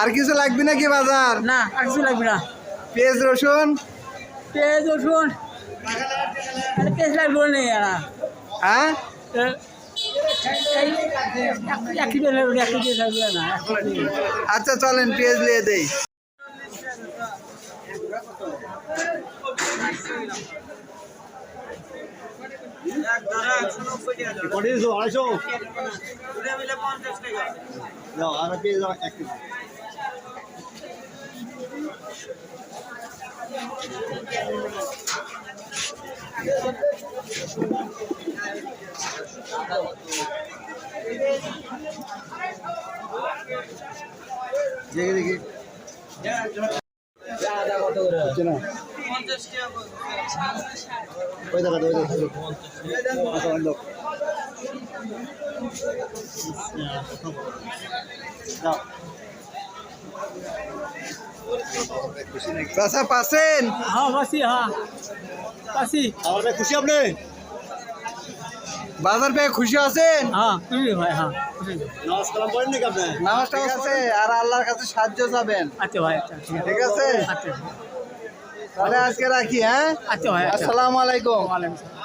আর কিছু লাগবে নাকি বাজার? না আর কিছু লাগবে না। পেঁয়াজ রসুন পেঁয়াজ রসুন পেঁয়াজ লাগবে না। হ্যাঁ এক কেজি লাগবে, 1 কেজি লাগবে না। আচ্ছা চলেন পেঁয়াজ নিয়ে দেই। দেখি দেখি ওই দেখা ওই দেখা পাচ্ছেন? হ্যাঁ পাচ্ছি, হ্যাঁ পাচ্ছি। আমাদের খুশি আপনি বাজার পেয়ে খুশি আছেন? হ্যাঁ খুশি ভাই, হ্যাঁ নামাজ কালাম পড়েন নাকি আপনি? নামাজটা আছে আর আল্লাহর কাছে সাহায্য চাবেন। আচ্ছা ভাই, আচ্ছা ঠিক আছে আচ্ছা তাহলে আজকে রাখি। হ্যাঁ আচ্ছা ভাই, আসসালামু আলাইকুম। ওয়ালাইকুম আসসালাম।